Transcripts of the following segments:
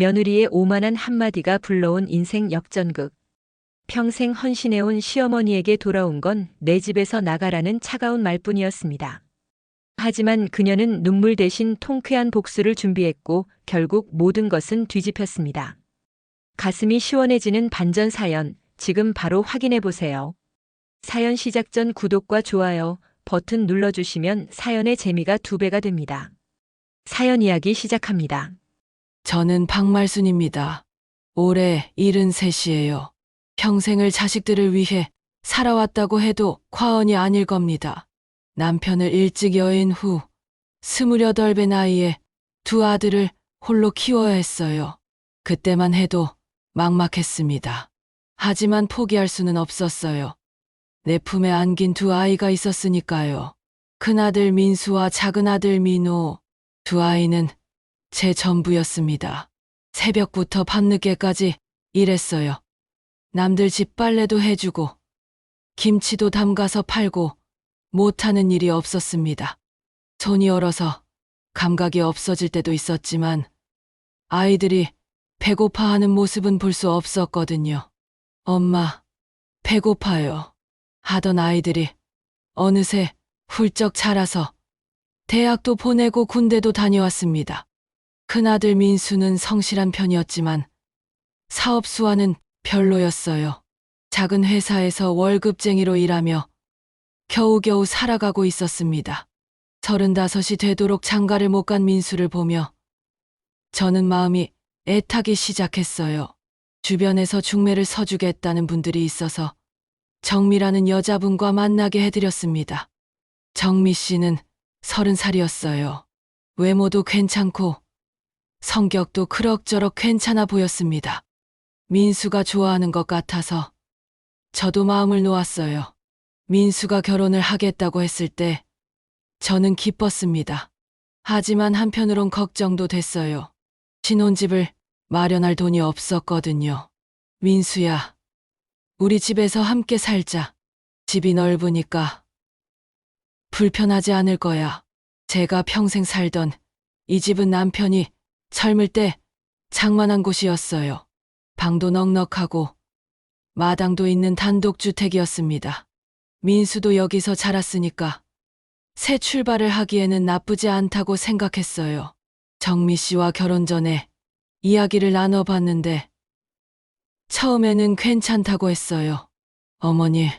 며느리의 오만한 한마디가 불러온 인생 역전극. 평생 헌신해온 시어머니에게 돌아온 건 내 집에서 나가라는 차가운 말뿐이었습니다. 하지만 그녀는 눈물 대신 통쾌한 복수를 준비했고 결국 모든 것은 뒤집혔습니다. 가슴이 시원해지는 반전 사연, 지금 바로 확인해 보세요. 사연 시작 전 구독과 좋아요 버튼 눌러주시면 사연의 재미가 2배가 됩니다. 사연 이야기 시작합니다. 저는 박말순입니다. 올해 73이에요. 평생을 자식들을 위해 살아왔다고 해도 과언이 아닐 겁니다. 남편을 일찍 여인 후 28배 나이에 2 아들을 홀로 키워야 했어요. 그때만 해도 막막했습니다. 하지만 포기할 수는 없었어요. 내 품에 안긴 2 아이가 있었으니까요. 큰아들 민수와 작은아들 민호, 2 아이는 제 전부였습니다. 새벽부터 밤늦게까지 일했어요. 남들 집 빨래도 해주고 김치도 담가서 팔고 못하는 일이 없었습니다. 손이 얼어서 감각이 없어질 때도 있었지만 아이들이 배고파하는 모습은 볼 수 없었거든요. 엄마, 배고파요. 하던 아이들이 어느새 훌쩍 자라서 대학도 보내고 군대도 다녀왔습니다. 큰아들 민수는 성실한 편이었지만 사업 수완은 별로였어요. 작은 회사에서 월급쟁이로 일하며 겨우겨우 살아가고 있었습니다. 35이 되도록 장가를 못 간 민수를 보며 저는 마음이 애타기 시작했어요. 주변에서 중매를 서주겠다는 분들이 있어서 정미라는 여자분과 만나게 해드렸습니다. 정미 씨는 30살이었어요. 외모도 괜찮고 성격도 그럭저럭 괜찮아 보였습니다. 민수가 좋아하는 것 같아서 저도 마음을 놓았어요. 민수가 결혼을 하겠다고 했을 때 저는 기뻤습니다. 하지만 한편으론 걱정도 됐어요. 신혼집을 마련할 돈이 없었거든요. 민수야, 우리 집에서 함께 살자. 집이 넓으니까 불편하지 않을 거야. 제가 평생 살던 이 집은 남편이 젊을 때 장만한 곳이었어요. 방도 넉넉하고 마당도 있는 단독주택이었습니다. 민수도 여기서 자랐으니까 새 출발을 하기에는 나쁘지 않다고 생각했어요. 정미 씨와 결혼 전에 이야기를 나눠봤는데 처음에는 괜찮다고 했어요. 어머니,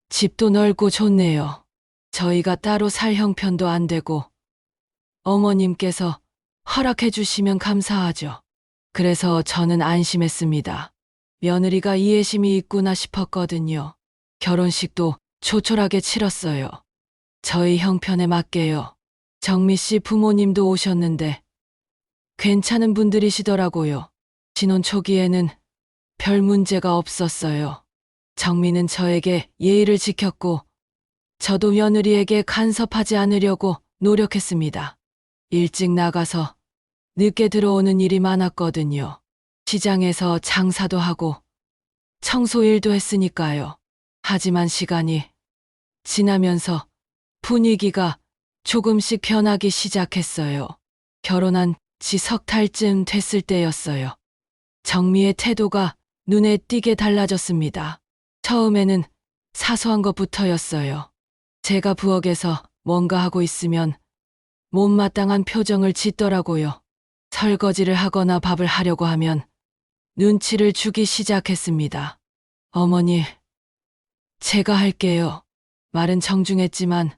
집도 넓고 좋네요. 저희가 따로 살 형편도 안 되고 어머님께서 허락해 주시면 감사하죠. 그래서 저는 안심했습니다. 며느리가 이해심이 있구나 싶었거든요. 결혼식도 조촐하게 치렀어요. 저희 형편에 맞게요. 정미 씨 부모님도 오셨는데 괜찮은 분들이시더라고요. 신혼 초기에는 별 문제가 없었어요. 정미는 저에게 예의를 지켰고 저도 며느리에게 간섭하지 않으려고 노력했습니다. 일찍 나가서 늦게 들어오는 일이 많았거든요. 시장에서 장사도 하고 청소일도 했으니까요. 하지만 시간이 지나면서 분위기가 조금씩 변하기 시작했어요. 결혼한 지 3달쯤 됐을 때였어요. 정미의 태도가 눈에 띄게 달라졌습니다. 처음에는 사소한 것부터였어요. 제가 부엌에서 뭔가 하고 있으면 못마땅한 표정을 짓더라고요. 설거지를 하거나 밥을 하려고 하면 눈치를 주기 시작했습니다. 어머니, 제가 할게요. 말은 정중했지만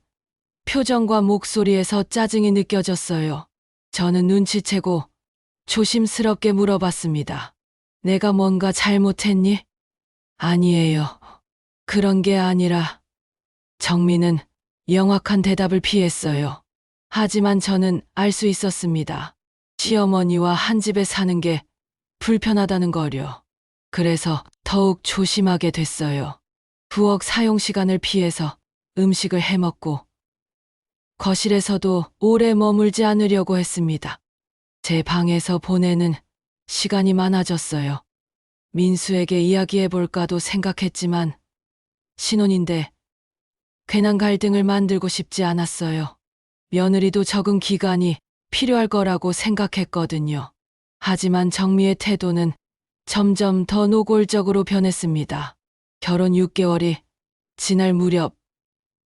표정과 목소리에서 짜증이 느껴졌어요. 저는 눈치채고 조심스럽게 물어봤습니다. 내가 뭔가 잘못했니? 아니에요. 그런 게 아니라. 정미는 영악한 대답을 피했어요. 하지만 저는 알 수 있었습니다. 시어머니와 한 집에 사는 게 불편하다는 거요. 그래서 더욱 조심하게 됐어요. 부엌 사용 시간을 피해서 음식을 해먹고 거실에서도 오래 머물지 않으려고 했습니다. 제 방에서 보내는 시간이 많아졌어요. 민수에게 이야기해볼까도 생각했지만 신혼인데 괜한 갈등을 만들고 싶지 않았어요. 며느리도 적응 기간이 필요할 거라고 생각했거든요. 하지만 정미의 태도는 점점 더 노골적으로 변했습니다. 결혼 6개월이 지날 무렵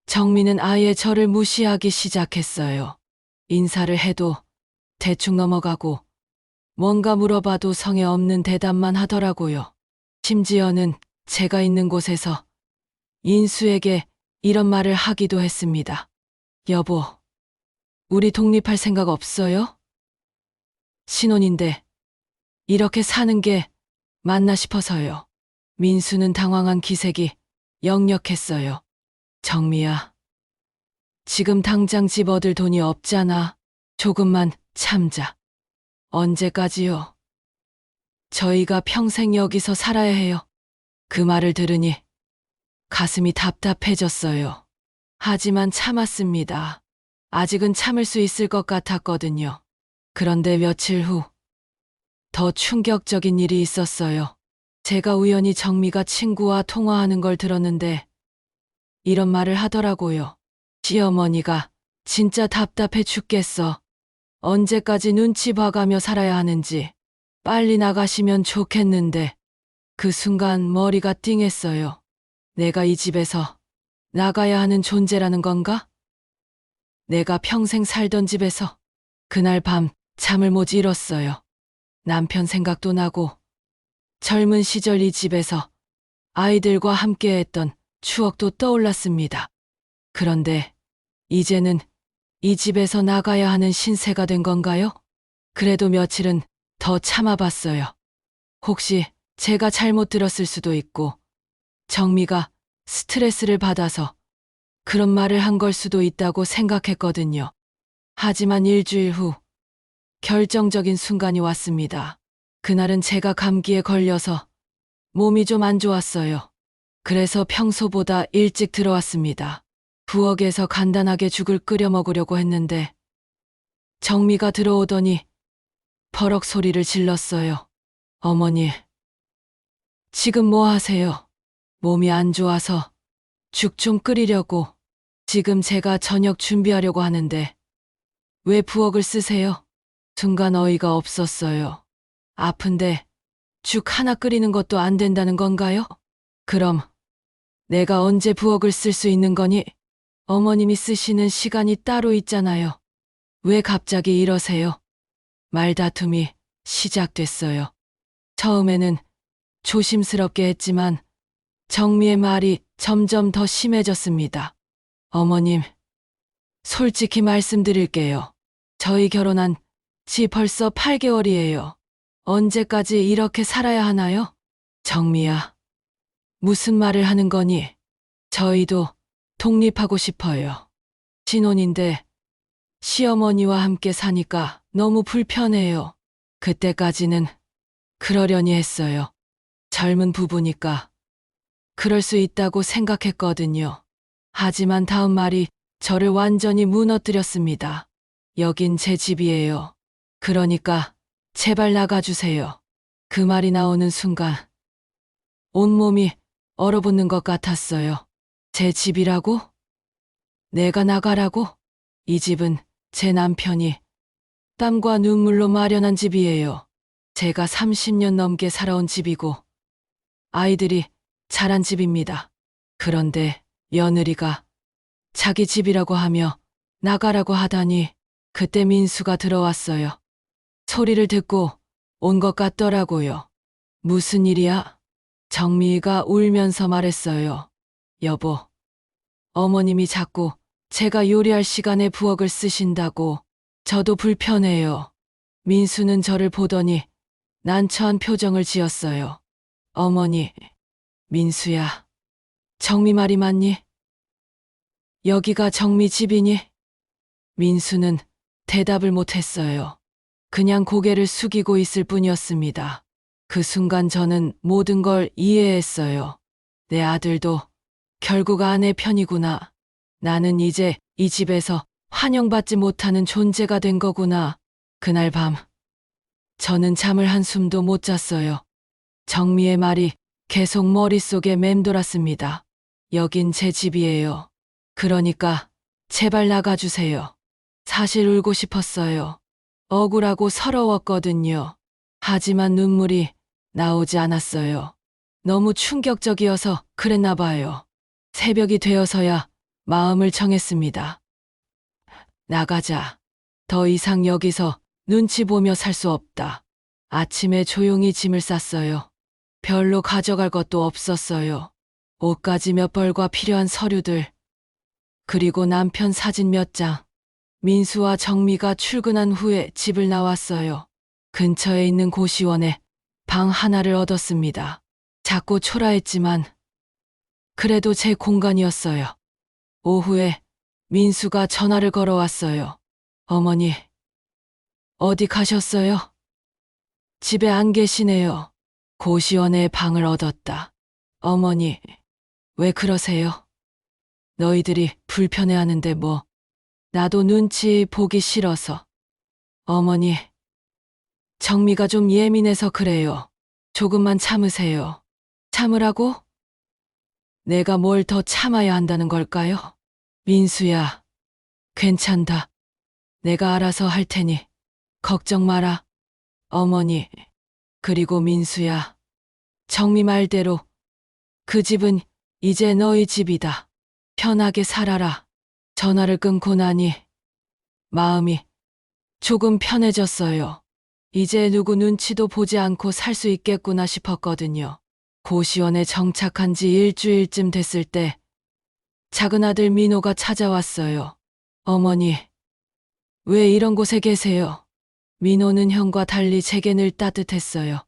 정미는 아예 저를 무시하기 시작했어요. 인사를 해도 대충 넘어가고 뭔가 물어봐도 성의 없는 대답만 하더라고요. 심지어는 제가 있는 곳에서 인수에게 이런 말을 하기도 했습니다. 여보, 우리 독립할 생각 없어요? 신혼인데 이렇게 사는 게 맞나 싶어서요. 민수는 당황한 기색이 역력했어요. 정미야, 지금 당장 집 얻을 돈이 없잖아. 조금만 참자. 언제까지요? 저희가 평생 여기서 살아야 해요. 그 말을 들으니 가슴이 답답해졌어요. 하지만 참았습니다. 아직은 참을 수 있을 것 같았거든요. 그런데 며칠 후 더 충격적인 일이 있었어요. 제가 우연히 정미가 친구와 통화하는 걸 들었는데 이런 말을 하더라고요. 시어머니가 진짜 답답해 죽겠어. 언제까지 눈치 봐가며 살아야 하는지 빨리 나가시면 좋겠는데. 그 순간 머리가 띵했어요. 내가 이 집에서 나가야 하는 존재라는 건가? 내가 평생 살던 집에서. 그날 밤 잠을 못 이뤘어요. 남편 생각도 나고 젊은 시절 이 집에서 아이들과 함께했던 추억도 떠올랐습니다. 그런데 이제는 이 집에서 나가야 하는 신세가 된 건가요? 그래도 며칠은 더 참아봤어요. 혹시 제가 잘못 들었을 수도 있고 정미가 스트레스를 받아서 그런 말을 한 걸 수도 있다고 생각했거든요. 하지만 일주일 후 결정적인 순간이 왔습니다. 그날은 제가 감기에 걸려서 몸이 좀 안 좋았어요. 그래서 평소보다 일찍 들어왔습니다. 부엌에서 간단하게 죽을 끓여 먹으려고 했는데 정미가 들어오더니 버럭 소리를 질렀어요. 어머니, 지금 뭐 하세요? 몸이 안 좋아서 죽 좀 끓이려고. 지금 제가 저녁 준비하려고 하는데 왜 부엌을 쓰세요? 순간 어이가 없었어요. 아픈데 죽 하나 끓이는 것도 안 된다는 건가요? 그럼 내가 언제 부엌을 쓸 수 있는 거니? 어머님이 쓰시는 시간이 따로 있잖아요. 왜 갑자기 이러세요? 말다툼이 시작됐어요. 처음에는 조심스럽게 했지만 정미의 말이 점점 더 심해졌습니다. 어머님, 솔직히 말씀드릴게요. 저희 결혼한 지 벌써 8개월이에요. 언제까지 이렇게 살아야 하나요? 정미야, 무슨 말을 하는 거니? 저희도 독립하고 싶어요. 신혼인데 시어머니와 함께 사니까 너무 불편해요. 그때까지는 그러려니 했어요. 젊은 부부니까 그럴 수 있다고 생각했거든요. 하지만 다음 말이 저를 완전히 무너뜨렸습니다. 여긴 제 집이에요. 그러니까 제발 나가주세요. 그 말이 나오는 순간 온몸이 얼어붙는 것 같았어요. 제 집이라고? 내가 나가라고? 이 집은 제 남편이 땀과 눈물로 마련한 집이에요. 제가 30년 넘게 살아온 집이고 아이들이 자란 집입니다. 그런데 며느리가 자기 집이라고 하며 나가라고 하다니 그때 민수가 들어왔어요. 소리를 듣고 온 것 같더라고요. 무슨 일이야? 정미가 울면서 말했어요. 여보, 어머님이 자꾸 제가 요리할 시간에 부엌을 쓰신다고. 저도 불편해요. 민수는 저를 보더니 난처한 표정을 지었어요. 어머니, 민수야, 정미 말이 맞니? 여기가 정미 집이니? 민수는 대답을 못했어요. 그냥 고개를 숙이고 있을 뿐이었습니다. 그 순간 저는 모든 걸 이해했어요. 내 아들도 결국 아내 편이구나. 나는 이제 이 집에서 환영받지 못하는 존재가 된 거구나. 그날 밤 저는 잠을 한숨도 못 잤어요. 정미의 말이 계속 머릿속에 맴돌았습니다. 여긴 제 집이에요. 그러니까 제발 나가주세요. 사실 울고 싶었어요. 억울하고 서러웠거든요. 하지만 눈물이 나오지 않았어요. 너무 충격적이어서 그랬나 봐요. 새벽이 되어서야 마음을 정했습니다. 나가자. 더 이상 여기서 눈치 보며 살 수 없다. 아침에 조용히 짐을 쌌어요. 별로 가져갈 것도 없었어요. 옷가지 몇 벌과 필요한 서류들, 그리고 남편 사진 몇 장. 민수와 정미가 출근한 후에 집을 나왔어요. 근처에 있는 고시원에 방 하나를 얻었습니다. 작고 초라했지만 그래도 제 공간이었어요. 오후에 민수가 전화를 걸어왔어요. 어머니, 어디 가셨어요? 집에 안 계시네요. 고시원에 방을 얻었다. 어머니, 왜 그러세요? 너희들이 불편해하는데 뭐. 나도 눈치 보기 싫어서. 어머니, 정미가 좀 예민해서 그래요. 조금만 참으세요. 참으라고? 내가 뭘 더 참아야 한다는 걸까요? 민수야, 괜찮다. 내가 알아서 할 테니 걱정 마라. 어머니, 그리고 민수야, 정미 말대로 그 집은 이제 너희 집이다. 편하게 살아라. 전화를 끊고 나니 마음이 조금 편해졌어요. 이제 누구 눈치도 보지 않고 살 수 있겠구나 싶었거든요. 고시원에 정착한 지 일주일쯤 됐을 때 작은 아들 민호가 찾아왔어요. 어머니, 왜 이런 곳에 계세요? 민호는 형과 달리 제게 늘 따뜻했어요.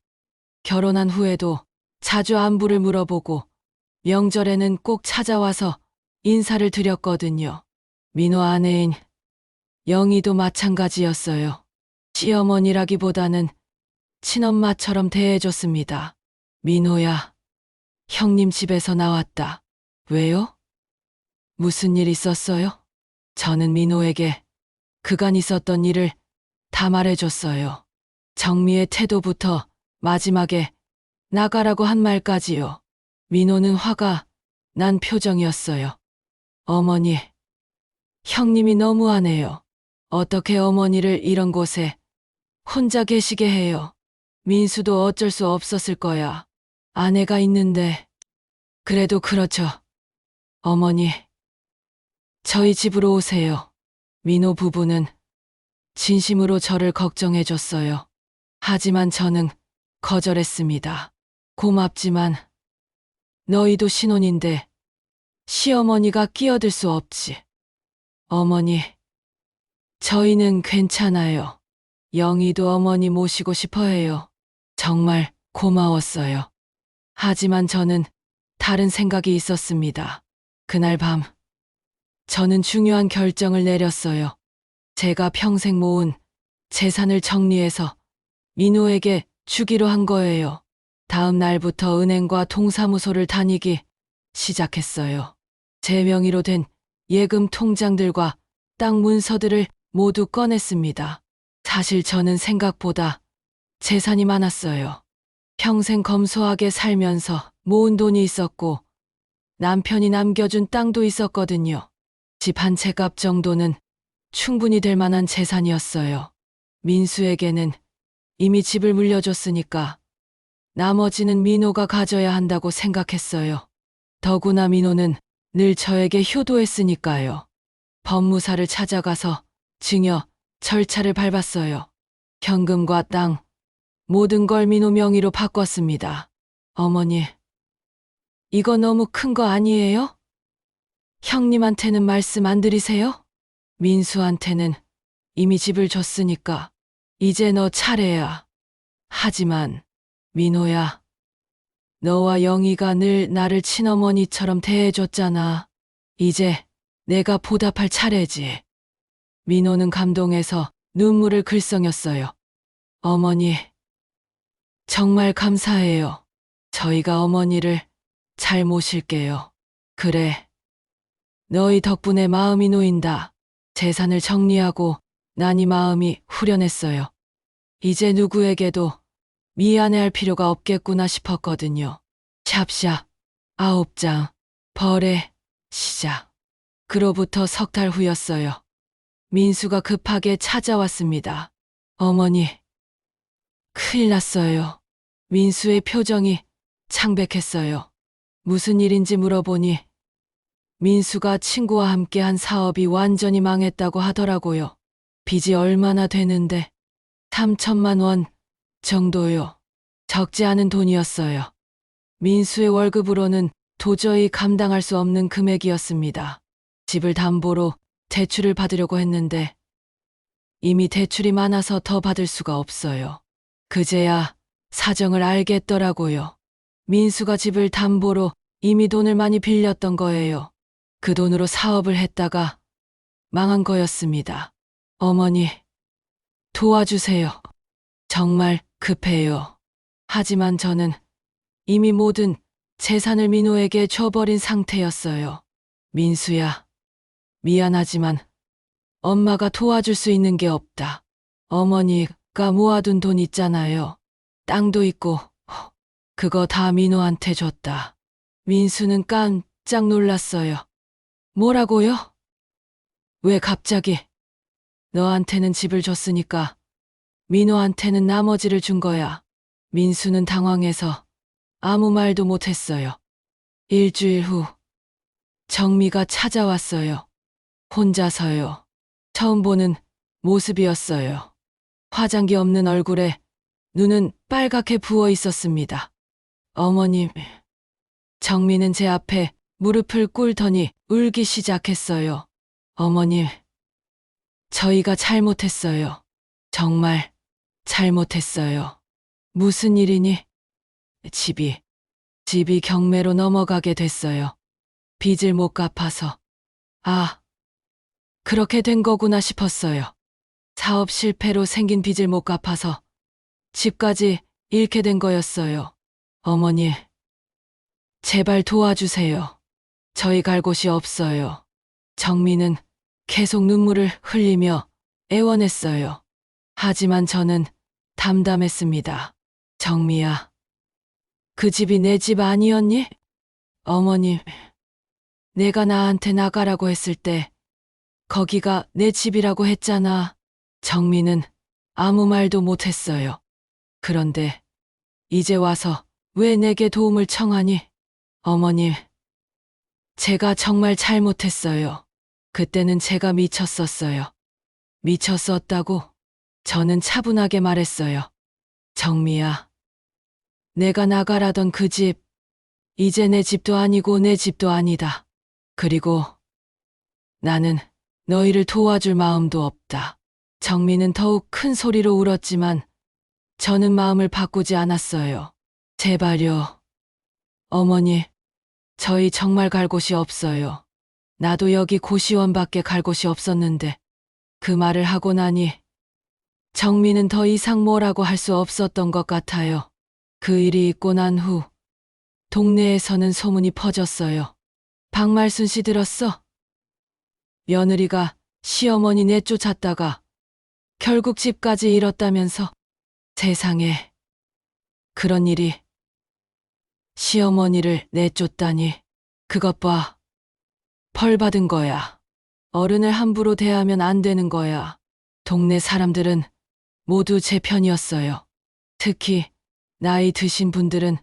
결혼한 후에도 자주 안부를 물어보고 명절에는 꼭 찾아와서 인사를 드렸거든요. 민호 아내인 영희도 마찬가지였어요. 시어머니라기보다는 친엄마처럼 대해줬습니다. 민호야, 형님 집에서 나왔다. 왜요? 무슨 일 있었어요? 저는 민호에게 그간 있었던 일을 다 말해줬어요. 정미의 태도부터 마지막에 나가라고 한 말까지요. 민호는 화가 난 표정이었어요. 어머니, 형님이 너무하네요. 어떻게 어머니를 이런 곳에 혼자 계시게 해요? 민수도 어쩔 수 없었을 거야. 아내가 있는데. 그래도 그렇죠. 어머니, 저희 집으로 오세요. 민호 부부는 진심으로 저를 걱정해줬어요. 하지만 저는 거절했습니다. 고맙지만 너희도 신혼인데 시어머니가 끼어들 수 없지. 어머니, 저희는 괜찮아요. 영희도 어머니 모시고 싶어 해요. 정말 고마웠어요. 하지만 저는 다른 생각이 있었습니다. 그날 밤, 저는 중요한 결정을 내렸어요. 제가 평생 모은 재산을 정리해서 민호에게 주기로 한 거예요. 다음 날부터 은행과 동사무소를 다니기 시작했어요. 제 명의로 된 예금 통장들과 땅 문서들을 모두 꺼냈습니다. 사실 저는 생각보다 재산이 많았어요. 평생 검소하게 살면서 모은 돈이 있었고 남편이 남겨준 땅도 있었거든요. 집 한 채 값 정도는 충분히 될 만한 재산이었어요. 민수에게는 이미 집을 물려줬으니까 나머지는 민호가 가져야 한다고 생각했어요. 더구나 민호는 늘 저에게 효도했으니까요. 법무사를 찾아가서 증여, 절차를 밟았어요. 현금과 땅, 모든 걸 민호 명의로 바꿨습니다. 어머니, 이거 너무 큰 거 아니에요? 형님한테는 말씀 안 드리세요? 민수한테는 이미 집을 줬으니까 이제 너 차례야. 하지만 민호야, 너와 영희가 늘 나를 친어머니처럼 대해줬잖아. 이제 내가 보답할 차례지. 민호는 감동해서 눈물을 글썽였어요. 어머니, 정말 감사해요. 저희가 어머니를 잘 모실게요. 그래, 너희 덕분에 마음이 놓인다. 재산을 정리하고 나니 마음이 후련했어요. 이제 누구에게도 미안해할 필요가 없겠구나 싶었거든요. 샵샵 9장 벌의 시작. 그로부터 석 달 후였어요. 민수가 급하게 찾아왔습니다. 어머니, 큰일 났어요. 민수의 표정이 창백했어요. 무슨 일인지 물어보니 민수가 친구와 함께 한 사업이 완전히 망했다고 하더라고요. 빚이 얼마나 되는데 3천만 원 정도요. 적지 않은 돈이었어요. 민수의 월급으로는 도저히 감당할 수 없는 금액이었습니다. 집을 담보로 대출을 받으려고 했는데 이미 대출이 많아서 더 받을 수가 없어요. 그제야 사정을 알겠더라고요. 민수가 집을 담보로 이미 돈을 많이 빌렸던 거예요. 그 돈으로 사업을 했다가 망한 거였습니다. 어머니, 도와주세요. 정말 급해요. 하지만 저는 이미 모든 재산을 민호에게 줘버린 상태였어요. 민수야, 미안하지만 엄마가 도와줄 수 있는 게 없다. 어머니가 모아둔 돈 있잖아요. 땅도 있고 그거 다 민호한테 줬다. 민수는 깜짝 놀랐어요. 뭐라고요? 왜 갑자기? 너한테는 집을 줬으니까 민호한테는 나머지를 준 거야. 민수는 당황해서 아무 말도 못했어요. 일주일 후 정미가 찾아왔어요. 혼자서요. 처음 보는 모습이었어요. 화장기 없는 얼굴에 눈은 빨갛게 부어 있었습니다. 어머님, 정미는 제 앞에 무릎을 꿇더니 울기 시작했어요. 어머님, 저희가 잘못했어요. 정말 잘못했어요. 무슨 일이니? 집이 경매로 넘어가게 됐어요. 빚을 못 갚아서. 아, 그렇게 된 거구나 싶었어요. 사업 실패로 생긴 빚을 못 갚아서 집까지 잃게 된 거였어요. 어머니, 제발 도와주세요. 저희 갈 곳이 없어요. 정미는 계속 눈물을 흘리며 애원했어요. 하지만 저는 담담했습니다. 정미야, 그 집이 내 집 아니었니? 어머님, 내가 나한테 나가라고 했을 때 거기가 내 집이라고 했잖아. 정미는 아무 말도 못했어요. 그런데 이제 와서 왜 내게 도움을 청하니? 어머님, 제가 정말 잘못했어요. 그때는 제가 미쳤었어요. 미쳤었다고 저는 차분하게 말했어요. 정미야, 내가 나가라던 그 집, 이제 내 집도 아니고 내 집도 아니다. 그리고 나는 너희를 도와줄 마음도 없다. 정미는 더욱 큰 소리로 울었지만 저는 마음을 바꾸지 않았어요. 제발요. 어머니, 저희 정말 갈 곳이 없어요. 나도 여기 고시원밖에 갈 곳이 없었는데 그 말을 하고 나니 정미는 더 이상 뭐라고 할 수 없었던 것 같아요. 그 일이 있고 난 후 동네에서는 소문이 퍼졌어요. 박말순 씨 들었어? 며느리가 시어머니 내쫓았다가 결국 집까지 잃었다면서. 세상에, 그런 일이. 시어머니를 내쫓다니. 그것 봐. 벌 받은 거야. 어른을 함부로 대하면 안 되는 거야. 동네 사람들은 모두 제 편이었어요. 특히 나이 드신 분들은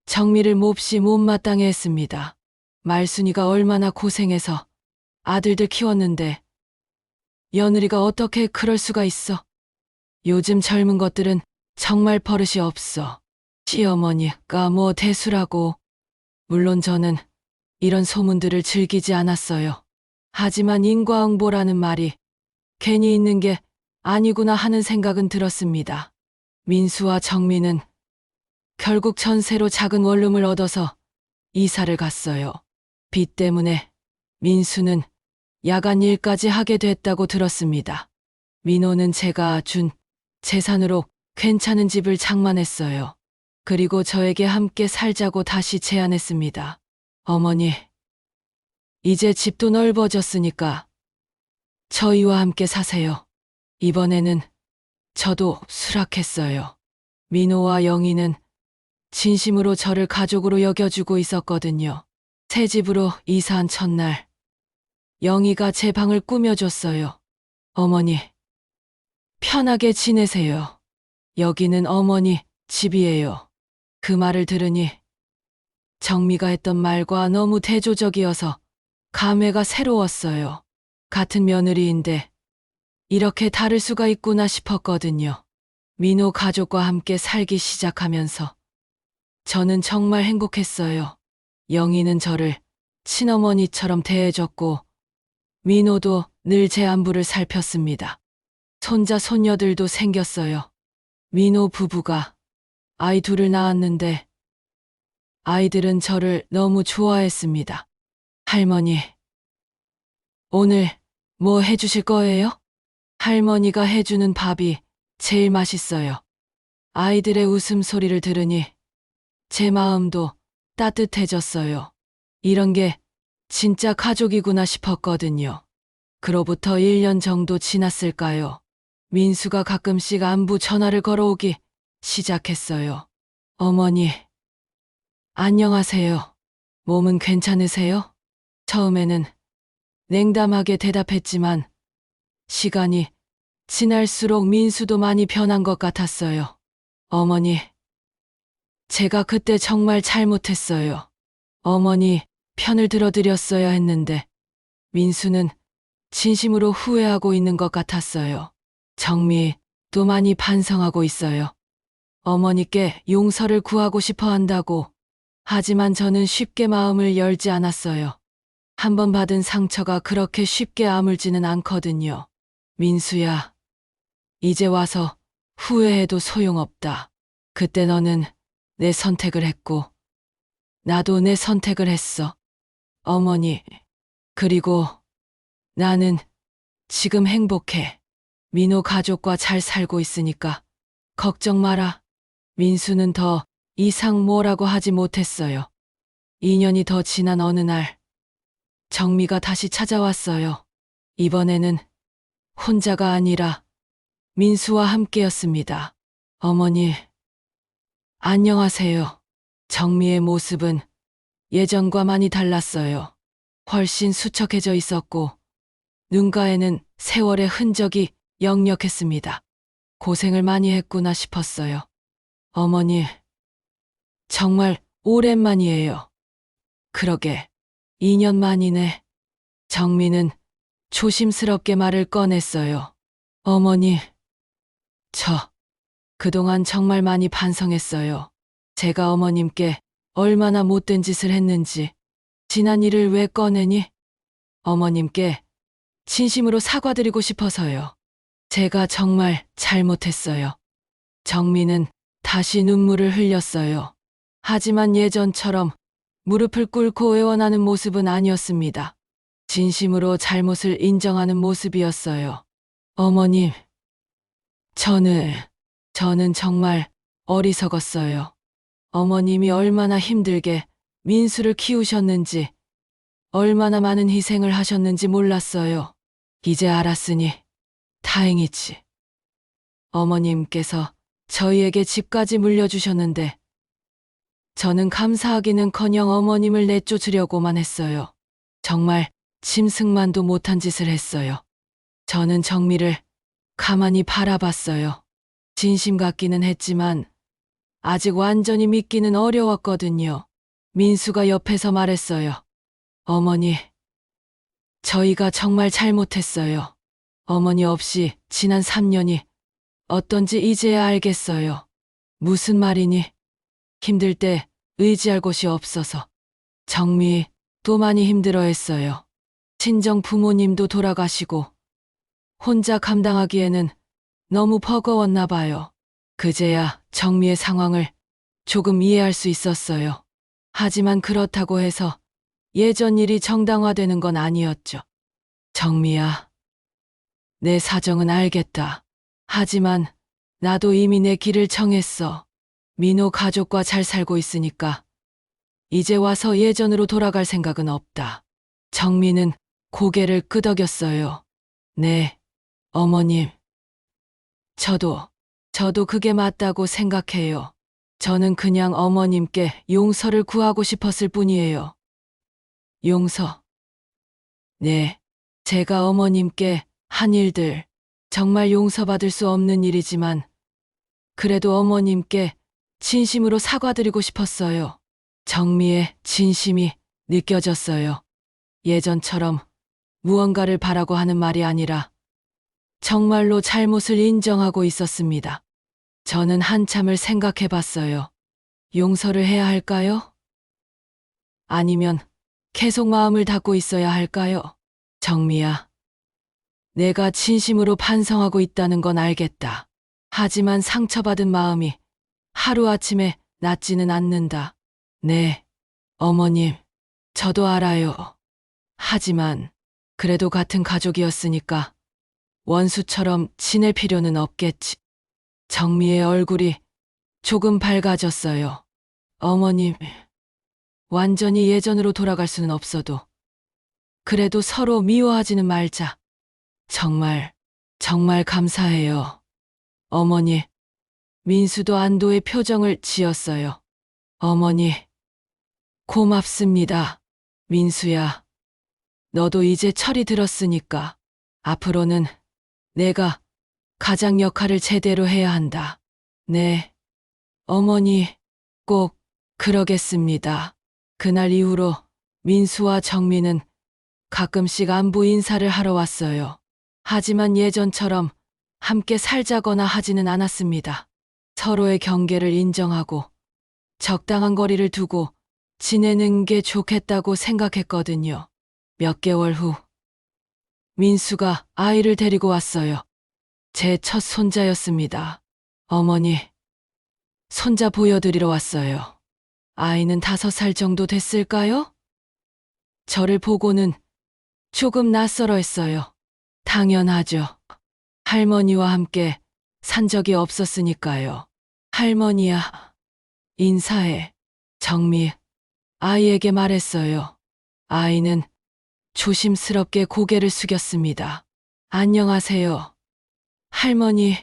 정미를 몹시 못마땅해 했습니다. 말순이가 얼마나 고생해서 아들들 키웠는데 며느리가 어떻게 그럴 수가 있어. 요즘 젊은 것들은 정말 버릇이 없어. 시어머니가 뭐 대수라고. 물론 저는 이런 소문들을 즐기지 않았어요. 하지만 인과응보라는 말이 괜히 있는 게 아니구나 하는 생각은 들었습니다. 민수와 정미는 결국 전세로 작은 원룸을 얻어서 이사를 갔어요. 빚 때문에 민수는 야간 일까지 하게 됐다고 들었습니다. 민호는 제가 준 재산으로 괜찮은 집을 장만했어요. 그리고 저에게 함께 살자고 다시 제안했습니다. 어머니, 이제 집도 넓어졌으니까 저희와 함께 사세요. 이번에는 저도 수락했어요. 민호와 영희는 진심으로 저를 가족으로 여겨주고 있었거든요. 새 집으로 이사한 첫날, 영희가 제 방을 꾸며줬어요. 어머니, 편하게 지내세요. 여기는 어머니 집이에요. 그 말을 들으니 정미가 했던 말과 너무 대조적이어서 감회가 새로웠어요. 같은 며느리인데 이렇게 다를 수가 있구나 싶었거든요. 민호 가족과 함께 살기 시작하면서 저는 정말 행복했어요. 영희는 저를 친어머니처럼 대해줬고 민호도 늘 제 안부를 살폈습니다. 손자 손녀들도 생겼어요. 민호 부부가 아이 둘을 낳았는데 아이들은 저를 너무 좋아했습니다. 할머니, 오늘 뭐 해주실 거예요? 할머니가 해주는 밥이 제일 맛있어요. 아이들의 웃음소리를 들으니 제 마음도 따뜻해졌어요. 이런 게 진짜 가족이구나 싶었거든요. 그로부터 1년 정도 지났을까요? 민수가 가끔씩 안부 전화를 걸어오기 시작했어요. 어머니, 안녕하세요. 몸은 괜찮으세요? 처음에는 냉담하게 대답했지만 시간이 지날수록 민수도 많이 변한 것 같았어요. 어머니, 제가 그때 정말 잘못했어요. 어머니 편을 들어드렸어야 했는데 민수는 진심으로 후회하고 있는 것 같았어요. 정미도 많이 반성하고 있어요. 어머니께 용서를 구하고 싶어 한다고. 하지만 저는 쉽게 마음을 열지 않았어요. 한 번 받은 상처가 그렇게 쉽게 아물지는 않거든요. 민수야, 이제 와서 후회해도 소용없다. 그때 너는 내 선택을 했고 나도 내 선택을 했어. 어머니, 그리고 나는 지금 행복해. 민호 가족과 잘 살고 있으니까 걱정 마라. 민수는 더 이상 뭐라고 하지 못했어요. 2년이 더 지난 어느 날 정미가 다시 찾아왔어요. 이번에는 혼자가 아니라 민수와 함께였습니다. 어머니, 안녕하세요. 정미의 모습은 예전과 많이 달랐어요. 훨씬 수척해져 있었고 눈가에는 세월의 흔적이 역력했습니다. 고생을 많이 했구나 싶었어요. 어머니, 정말 오랜만이에요. 그러게, 2년 만이네. 정미는 조심스럽게 말을 꺼냈어요. 어머니, 그동안 정말 많이 반성했어요. 제가 어머님께 얼마나 못된 짓을 했는지. 지난 일을 왜 꺼내니? 어머님께 진심으로 사과드리고 싶어서요. 제가 정말 잘못했어요. 정미는 다시 눈물을 흘렸어요. 하지만 예전처럼 무릎을 꿇고 애원하는 모습은 아니었습니다. 진심으로 잘못을 인정하는 모습이었어요. 어머님, 저는 정말 어리석었어요. 어머님이 얼마나 힘들게 민수를 키우셨는지, 얼마나 많은 희생을 하셨는지 몰랐어요. 이제 알았으니 다행이지. 어머님께서 저희에게 집까지 물려주셨는데 저는 감사하기는커녕 어머님을 내쫓으려고만 했어요. 정말 짐승만도 못한 짓을 했어요. 저는 정미를 가만히 바라봤어요. 진심 같기는 했지만 아직 완전히 믿기는 어려웠거든요. 민수가 옆에서 말했어요. 어머니, 저희가 정말 잘못했어요. 어머니 없이 지난 3년이 어떤지 이제야 알겠어요. 무슨 말이니? 힘들 때 의지할 곳이 없어서. 정미 또 많이 힘들어했어요. 친정 부모님도 돌아가시고 혼자 감당하기에는 너무 버거웠나 봐요. 그제야 정미의 상황을 조금 이해할 수 있었어요. 하지만 그렇다고 해서 예전 일이 정당화되는 건 아니었죠. 정미야, 내 사정은 알겠다. 하지만 나도 이미 내 길을 정했어. 민호 가족과 잘 살고 있으니까 이제 와서 예전으로 돌아갈 생각은 없다. 정미는 고개를 끄덕였어요. 네, 어머님. 저도 그게 맞다고 생각해요. 저는 그냥 어머님께 용서를 구하고 싶었을 뿐이에요. 용서. 네, 제가 어머님께 한 일들, 정말 용서받을 수 없는 일이지만 그래도 어머님께 진심으로 사과드리고 싶었어요. 정미의 진심이 느껴졌어요. 예전처럼 무언가를 바라고 하는 말이 아니라 정말로 잘못을 인정하고 있었습니다. 저는 한참을 생각해 봤어요. 용서를 해야 할까요? 아니면 계속 마음을 닫고 있어야 할까요? 정미야, 내가 진심으로 반성하고 있다는 건 알겠다. 하지만 상처받은 마음이 하루아침에 낫지는 않는다. 네, 어머님, 저도 알아요. 하지만 그래도 같은 가족이었으니까 원수처럼 지낼 필요는 없겠지. 정미의 얼굴이 조금 밝아졌어요. 어머님, 완전히 예전으로 돌아갈 수는 없어도 그래도 서로 미워하지는 말자. 정말, 정말 감사해요. 어머니, 민수도 안도의 표정을 지었어요. 어머니, 고맙습니다. 민수야, 너도 이제 철이 들었으니까 앞으로는 내가 가장 역할을 제대로 해야 한다. 네, 어머니, 꼭 그러겠습니다. 그날 이후로 민수와 정민은 가끔씩 안부 인사를 하러 왔어요. 하지만 예전처럼 함께 살자거나 하지는 않았습니다. 서로의 경계를 인정하고 적당한 거리를 두고 지내는 게 좋겠다고 생각했거든요. 몇 개월 후, 민수가 아이를 데리고 왔어요. 제 첫 손자였습니다. 어머니, 손자 보여드리러 왔어요. 아이는 5살 정도 됐을까요? 저를 보고는 조금 낯설어 했어요. 당연하죠. 할머니와 함께 산 적이 없었으니까요. 할머니야, 인사해. 정미, 아이에게 말했어요. 아이는 조심스럽게 고개를 숙였습니다. 안녕하세요. 할머니,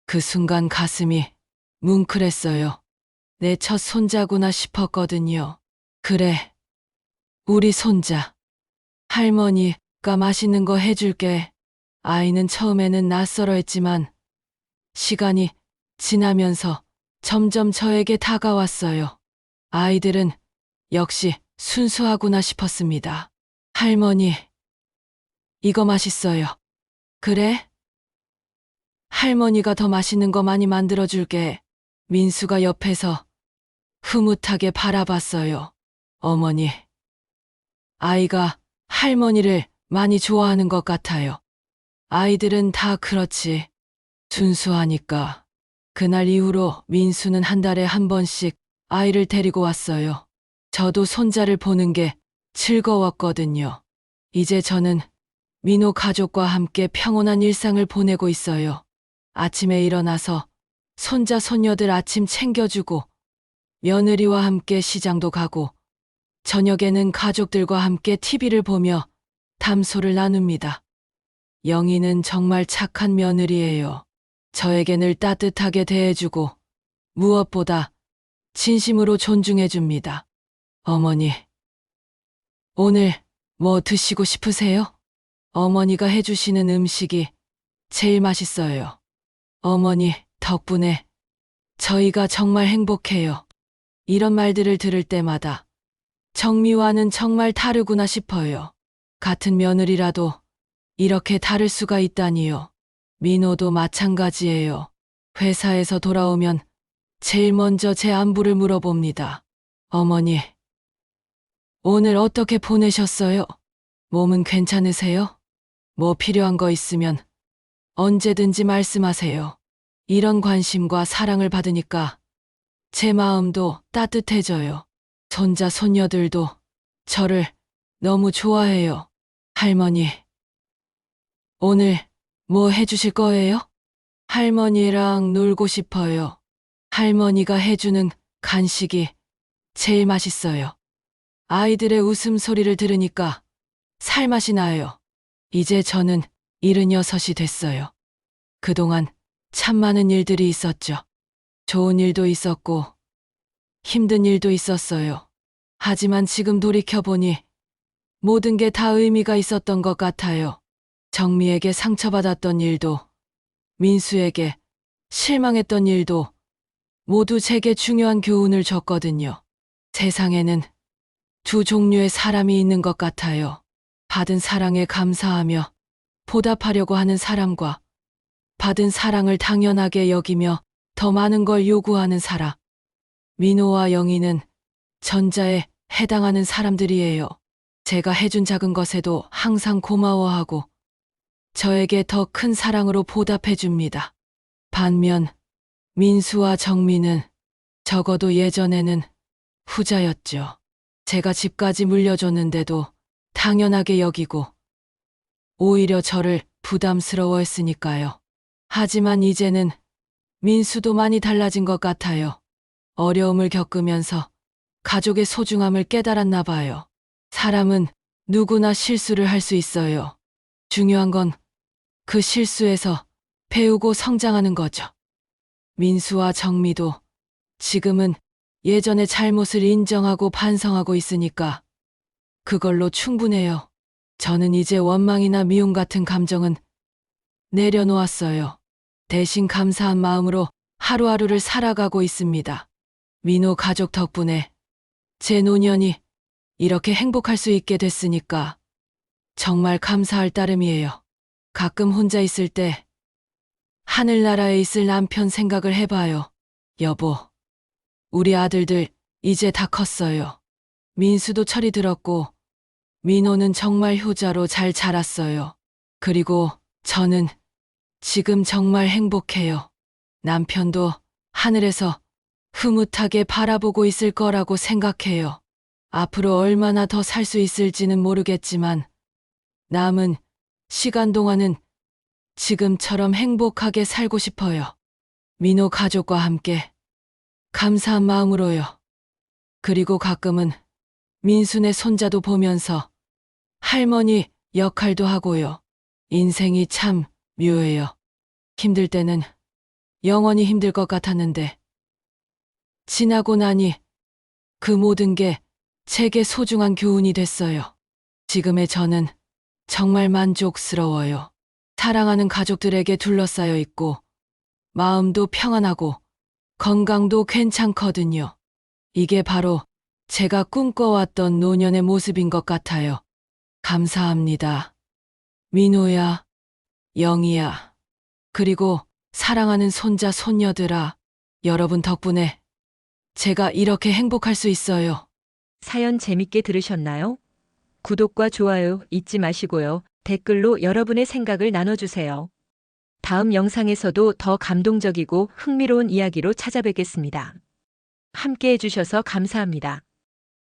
그 순간 가슴이 뭉클했어요. 내 첫 손자구나 싶었거든요. 그래, 우리 손자. 할머니가 맛있는 거 해줄게. 아이는 처음에는 낯설어 했지만 시간이 지나면서 점점 저에게 다가왔어요. 아이들은 역시 순수하구나 싶었습니다. 할머니, 이거 맛있어요. 그래? 할머니가 더 맛있는 거 많이 만들어줄게. 민수가 옆에서 흐뭇하게 바라봤어요. 어머니, 아이가 할머니를 많이 좋아하는 것 같아요. 아이들은 다 그렇지. 순수하니까. 그날 이후로 민수는 한 달에 한 번씩 아이를 데리고 왔어요. 저도 손자를 보는 게 즐거웠거든요. 이제 저는 민호 가족과 함께 평온한 일상을 보내고 있어요. 아침에 일어나서 손자 손녀들 아침 챙겨주고 며느리와 함께 시장도 가고 저녁에는 가족들과 함께 TV를 보며 담소를 나눕니다. 영희는 정말 착한 며느리예요. 저에게 늘 따뜻하게 대해주고 무엇보다 진심으로 존중해줍니다. 어머니, 오늘 뭐 드시고 싶으세요? 어머니가 해주시는 음식이 제일 맛있어요. 어머니 덕분에 저희가 정말 행복해요. 이런 말들을 들을 때마다 정미와는 정말 다르구나 싶어요. 같은 며느리라도 이렇게 다를 수가 있다니요. 민호도 마찬가지예요. 회사에서 돌아오면 제일 먼저 제 안부를 물어봅니다. 어머니, 오늘 어떻게 보내셨어요? 몸은 괜찮으세요? 뭐 필요한 거 있으면 언제든지 말씀하세요. 이런 관심과 사랑을 받으니까 제 마음도 따뜻해져요. 손자, 손녀들도 저를 너무 좋아해요. 할머니, 오늘 뭐 해주실 거예요? 할머니랑 놀고 싶어요. 할머니가 해주는 간식이 제일 맛있어요. 아이들의 웃음소리를 들으니까 살맛이 나요. 이제 저는 76이 됐어요. 그동안 참 많은 일들이 있었죠. 좋은 일도 있었고 힘든 일도 있었어요. 하지만 지금 돌이켜보니 모든 게 다 의미가 있었던 것 같아요. 정미에게 상처받았던 일도, 민수에게 실망했던 일도 모두 제게 중요한 교훈을 줬거든요. 세상에는 두 종류의 사람이 있는 것 같아요. 받은 사랑에 감사하며 보답하려고 하는 사람과 받은 사랑을 당연하게 여기며 더 많은 걸 요구하는 사람. 민호와 영희는 전자에 해당하는 사람들이에요. 제가 해준 작은 것에도 항상 고마워하고 저에게 더 큰 사랑으로 보답해 줍니다. 반면 민수와 정민은 적어도 예전에는 후자였죠. 제가 집까지 물려줬는데도 당연하게 여기고 오히려 저를 부담스러워했으니까요. 하지만 이제는 민수도 많이 달라진 것 같아요. 어려움을 겪으면서 가족의 소중함을 깨달았나 봐요. 사람은 누구나 실수를 할 수 있어요. 중요한 건 그 실수에서 배우고 성장하는 거죠. 민수와 정미도 지금은 예전의 잘못을 인정하고 반성하고 있으니까 그걸로 충분해요. 저는 이제 원망이나 미움 같은 감정은 내려놓았어요. 대신 감사한 마음으로 하루하루를 살아가고 있습니다. 민호 가족 덕분에 제 노년이 이렇게 행복할 수 있게 됐으니까 정말 감사할 따름이에요. 가끔 혼자 있을 때 하늘나라에 있을 남편 생각을 해봐요. 여보, 우리 아들들 이제 다 컸어요. 민수도 철이 들었고 민호는 정말 효자로 잘 자랐어요. 그리고 저는 지금 정말 행복해요. 남편도 하늘에서 흐뭇하게 바라보고 있을 거라고 생각해요. 앞으로 얼마나 더 살 수 있을지는 모르겠지만 남은 시간 동안은 지금처럼 행복하게 살고 싶어요. 민호 가족과 함께 감사한 마음으로요. 그리고 가끔은 민수네 손자도 보면서 할머니 역할도 하고요. 인생이 참 묘해요. 힘들 때는 영원히 힘들 것 같았는데 지나고 나니 그 모든 게 제게 소중한 교훈이 됐어요. 지금의 저는 정말 만족스러워요. 사랑하는 가족들에게 둘러싸여 있고 마음도 평안하고 건강도 괜찮거든요. 이게 바로 제가 꿈꿔왔던 노년의 모습인 것 같아요. 감사합니다. 민호야, 영희야, 그리고 사랑하는 손자, 손녀들아, 여러분 덕분에 제가 이렇게 행복할 수 있어요. 사연 재밌게 들으셨나요? 구독과 좋아요 잊지 마시고요. 댓글로 여러분의 생각을 나눠주세요. 다음 영상에서도 더 감동적이고 흥미로운 이야기로 찾아뵙겠습니다. 함께 해주셔서 감사합니다.